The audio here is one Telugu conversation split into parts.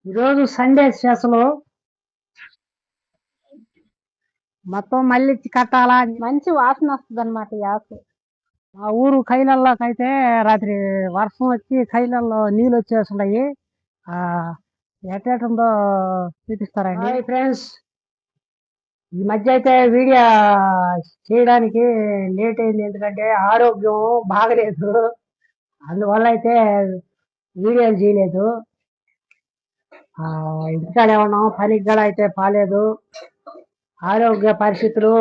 ఈరోజు సండే స్పెషల్ మొత్తం మళ్ళీ కట్టాలా మంచి వాసన వస్తుంది అనమాట ఈ ఆకు. మా ఊరు కైలల్లోకైతే రాత్రి వర్షం వచ్చి కైలల్లో నీళ్ళు వచ్చేస్తున్నాయి. ఆ ఎట్టేటుందో చూపిస్తారండి. ఫ్రెండ్స్, ఈ మధ్య అయితే వీడియో చేయడానికి లేట్ అయింది, ఎందుకంటే ఆరోగ్యం బాగలేదు. అందువల్ల అయితే వీడియోలు చేయలేదు. ఇంటికాడే ఉన్నాం, పనికి కూడా అయితే పాలేదు. ఆరోగ్య పరిస్థితులు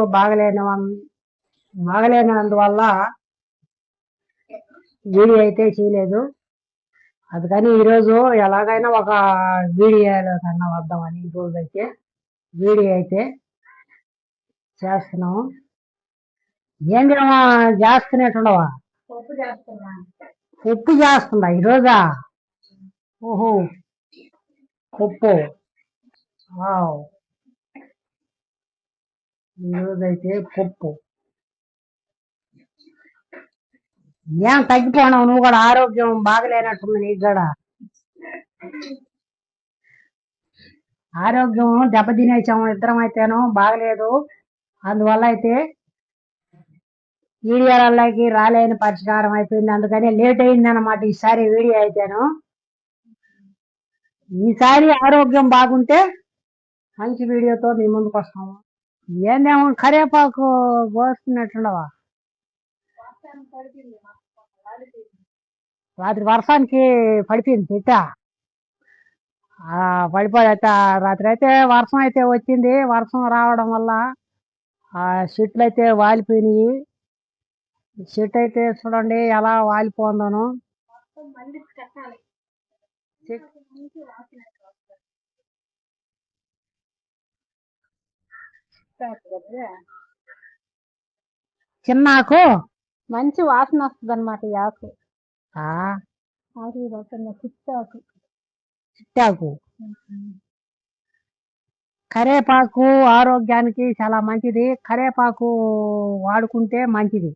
బాగలేనందువల్ల వీడియో అయితే చేయలేదు. అందుకని ఈరోజు ఎలాగైనా ఒక వీడియోలో కన్నా వద్దామని ఈరోజు అయితే వీడియో అయితే చేస్తున్నాము. ఏంటమ్మా చేస్తున్నట్టుండవా? పప్పు చేస్తుందా ఈరోజా? ఓహో, పప్పు. వావ్, ఈరోజైతే పప్పు. ఏం తగ్గిపోనావు నువ్వు కూడా? ఆరోగ్యం బాగలేనట్టుంది నీకు కూడా. ఆరోగ్యం దెబ్బతినేసాము ఇద్దరం అయితేను, బాగలేదు. అందువల్ల అయితే వీడియోలకి రాలేని పరిష్కారం అయిపోయింది. అందుకని లేట్ అయింది అనమాట ఈసారి వీడియో అయితేను. ఈసారి ఆరోగ్యం బాగుంటే మంచి వీడియోతో మీ ముందుకు వస్తాము. ఏందేమో కరివేపాకు కోస్తున్నట్టుండవా? రాత్రి వర్షానికి పడిపోయింది చెట్ట. పడిపోయి రాత్రి అయితే వర్షం అయితే వచ్చింది. వర్షం రావడం వల్ల ఆ చెట్లు అయితే వాలిపోయినాయి. చెట్టు అయితే చూడండి ఎలా వాలిపోందను. చిన్నాకు మంచి వాసన వస్తుంది అనమాట ఈ ఆకు. చిట్టాకు చిట్టాకు కరేపాకు ఆరోగ్యానికి చాలా మంచిది. కరేపాకు వాడుకుంటే మంచిది.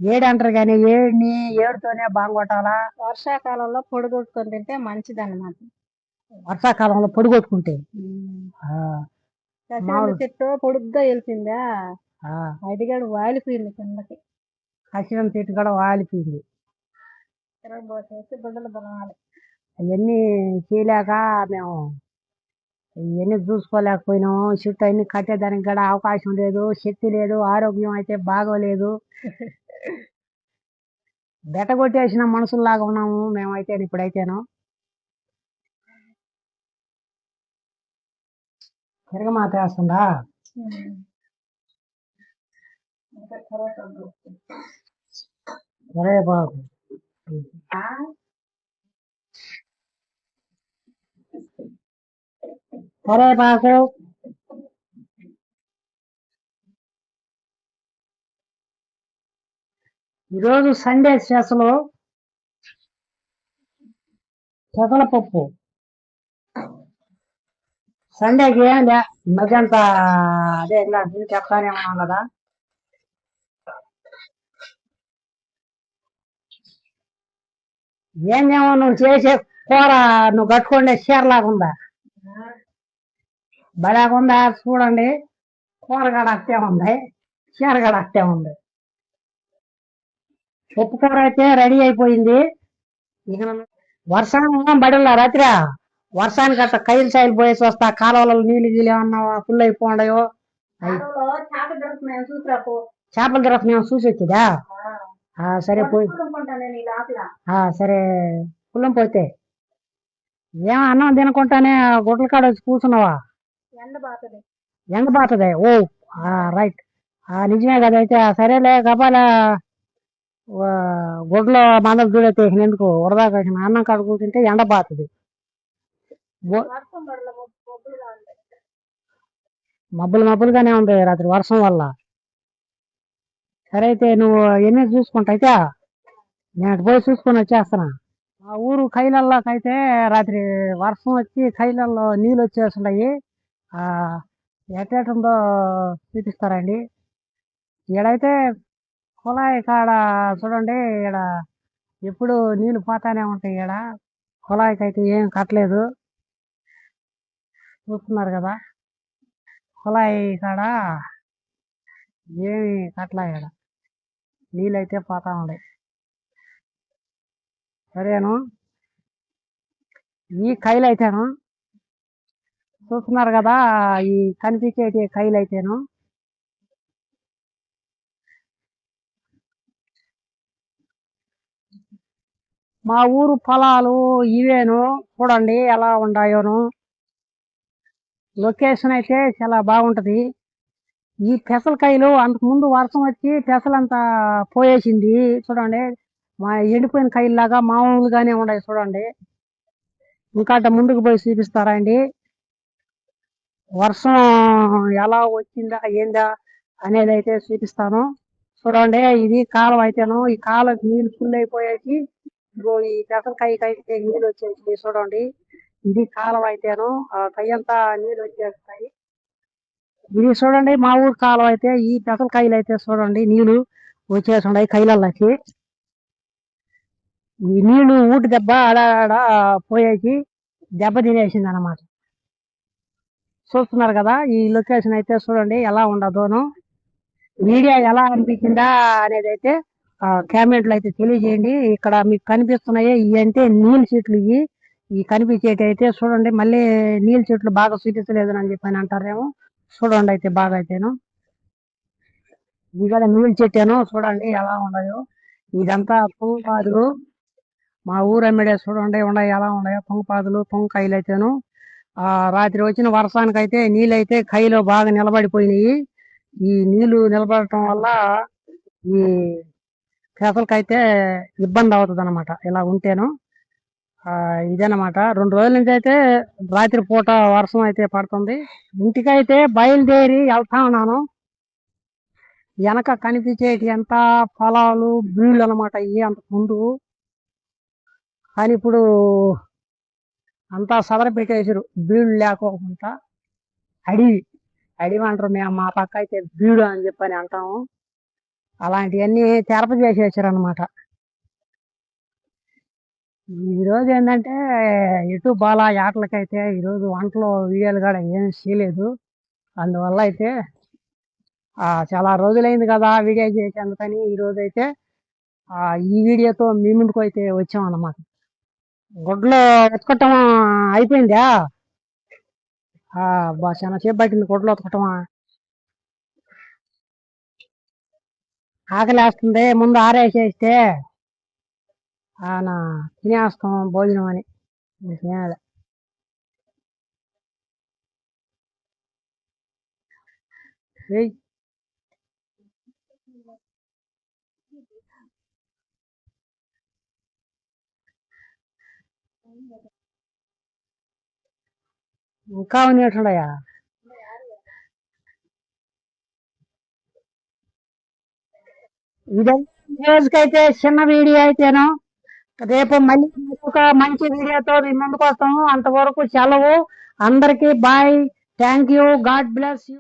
ఏడంటారు కానీ ఏడిని ఏడుతోనే బాగొట్టాలా. వర్షాకాలంలో పొడిగొట్టుకొని తింటే మంచిది అనమాట. వర్షాకాలంలో పొడిగొట్టుకుంటే చెట్టు పొడుగ్గా వెళ్తుందా, అది కూడా వాలిపోయింది కిందకి. కసిరం చెట్టు కూడా వాలిపోయింది. బిడ్డలు బలవాలి అవన్నీ చేయలేక మేము ఇవన్నీ చూసుకోలేకపోయినాము. చెట్టు అన్ని కట్టేదానికి కూడా అవకాశం లేదు, శక్తి లేదు, ఆరోగ్యం అయితే బాగోలేదు. బెటగొట్టేసిన మనుషుల్లాగా ఉన్నాము మేమైతే ఇప్పుడైతేను. తిరగమాత వేస్తుందా? కరేపాకు కరేపాకు ఈరోజు సండే స్పెషల్ పప్పు. సండేకి ఏం లే, మధ్యంతా అదే ఇలా చెప్తానే ఉన్నాం కదా. ఏందేమో నువ్వు చేసే కూర నువ్వు కట్టుకోండి చీరలాగా ఉందా? భలేగుందా చూడండి. కూర గడ అట్టే ఉంది, చీర గడ అట్టే ఉంది. పప్పు కూర అయితే రెడీ అయిపోయింది. ఇక వర్షాన్ని బడిలా రాత్రి వర్షానికి అట్లా కైలు సాయిలు పోయేసి వస్తా. కాలువలలో నీళ్ళు గీలు ఏమన్నా ఫుల్ అయిపోయాయో. చేపల గిరఫ్ మేము చూసి వచ్చిదా? సరే పోయి సరే పుల్లం పోతే ఏమో అన్నం తినకుండానే గుడ్ల కాడ వచ్చి కూర్చున్నావా? ఎండ బాతదే. ఓ రైట్, నిజమే కదా. అయితే సరేలే గబాల గుడ్లో మందలు చూడైతే ఎందుకు వరదా కలిసిన అన్నం కాడ కూర్చుంటే ఎండ బాతుంది. మబ్బులుగానే ఉంది రాత్రి వర్షం వల్ల. సరే అయితే నువ్వు ఎన్ని చూసుకుంటా అయితే నేను పోయి చూసుకొని వచ్చేస్తున్నా. మా ఊరు కైలల్లోకైతే రాత్రి వర్షం వచ్చి కైలల్లో నీళ్ళు వచ్చేస్తున్నాయి. ఎట్టేటుందో చూపిస్తారండి. ఈడైతే కుళాయి కాడ చూడండి, ఈడ ఎప్పుడు నీళ్ళు పోతానే ఉంటాయి. ఈడ కుళాయికి అయితే ఏం కట్టలేదు, చూస్తున్నారు కదా. కుళాయి కాడ ఏమి కట్టలే, ఇక్కడ నీళ్ళు అయితే పోతా ఉన్నాయి. సరేను, ఈ కైలు అయితేను చూస్తున్నారు కదా, ఈ కనిపించేటి కైలు అయితేను మా ఊరు పొలాలు ఇవేను. చూడండి ఎలా ఉన్నాయోను. లొకేషన్ అయితే చాలా బాగుంటది. ఈ పెసలకాయలు అంతకు ముందు వర్షం వచ్చి పెసలంతా పోయేసింది. చూడండి, మా ఎండిపోయిన కాయల్లాగా మామూలుగానే ఉన్నాయి. చూడండి, ఇంకా అట్ట ముందుకు పోయి చూపిస్తారా అండి. వర్షం ఎలా వచ్చిందా ఏందా అనేది అయితే చూపిస్తాను. చూడండి, ఇది కాలం అయితేను, ఈ కాలంకి నీళ్ళు ఫుల్ అయిపోయేసి ఇగో ఈ పెసరకాయకి అయితే నీళ్ళు వచ్చేసి చూడండి. ఇది కాలం అయితేను ఆ కై అంతా నీళ్ళు వచ్చేస్తాయి. ఇది చూడండి మా ఊరు కాలం అయితే, ఈ పెసరకాయలు అయితే చూడండి నీళ్లు వచ్చేసి ఉన్నాయి కైలల్లకి. ఈ నీళ్లు ఊటి దెబ్బ ఆడ పోయేసి దెబ్బ తినేసింది అన్నమాట. చూస్తున్నారు కదా, ఈ లొకేషన్ అయితే చూడండి ఎలా ఉండదోను. వీడియో ఎలా అనిపించిందా అనేది అయితే కామెంట్లు అయితే తెలియజేయండి. ఇక్కడ మీకు కనిపిస్తున్నాయి ఇవి అంటే నీళ్ళ చెట్లు. ఇవి కనిపించేటి అయితే చూడండి. మళ్ళీ నీళ్ళ చెట్లు బాగా చూపించలేదు అని చెప్పని అంటారేమో. చూడండి అయితే బాగా అయితేను ఇది కూడా నీళ్ళ చెట్టేను. చూడండి ఎలా ఉన్నాయో. ఇదంతా పొంగపాదులు, మా ఊరు అమ్మిడే చూడండి ఉన్నాయి ఎలా ఉన్నాయో పొంగపాదులు పొంగకాయలు అయితేను. రాత్రి వచ్చిన వర్షానికి అయితే నీళ్ళు అయితే కైలో బాగా నిలబడిపోయినాయి. ఈ నీళ్లు నిలబడటం వల్ల ఈ పెసలకైతే ఇబ్బంది అవుతుంది అనమాట ఇలా ఉంటేను. ఇదేనమాట 2 రోజుల నుంచి అయితే రాత్రి పూట వర్షం అయితే పడుతుంది. ఇంటికైతే బయలుదేరి వెళ్తా ఉన్నాను. వెనక కనిపించేటి ఎంత పొలాలు బీళ్ళు అనమాట ఇవి అంతకు ముందు. కానీ ఇప్పుడు అంతా సదర పెట్టేసారు, బీళ్ళు లేకోకుండా. అడివి అడివి అంటారు, మేము మా పక్క అయితే బీడు అని చెప్పని అంటాము. అలాంటివన్నీ తెరప చేసేసారు అనమాట. ఈరోజు ఏంటంటే ఎటు బాలా ఆటలకైతే ఈరోజు వంటలో వీడియోలు కూడా ఏం చేయలేదు. అందువల్ల అయితే చాలా రోజులైంది కదా వీడియో చేసేందుకని ఈరోజు అయితే ఈ వీడియోతో మీ ముందుకు అయితే వచ్చామన్నమాట. గుడ్లు ఉతకటం అయిపోయిందా? చాలా సేపు పట్టింది గుడ్లు ఉతకటమా. ఆకలి వేస్తుంది, ముందు ఆరేసేస్తే తినేస్తాం భోజనం అని. ఇంకా ఉన్నట్టున్నాయా? ఇదే రోజుకైతే చిన్న వీడియో అయితేను. రేపు మళ్ళీ ఒక మంచి వీడియోతో మీ ముందుకు వస్తాము. అంతవరకు సెలవు. అందరికీ bye. Thank you. God bless you.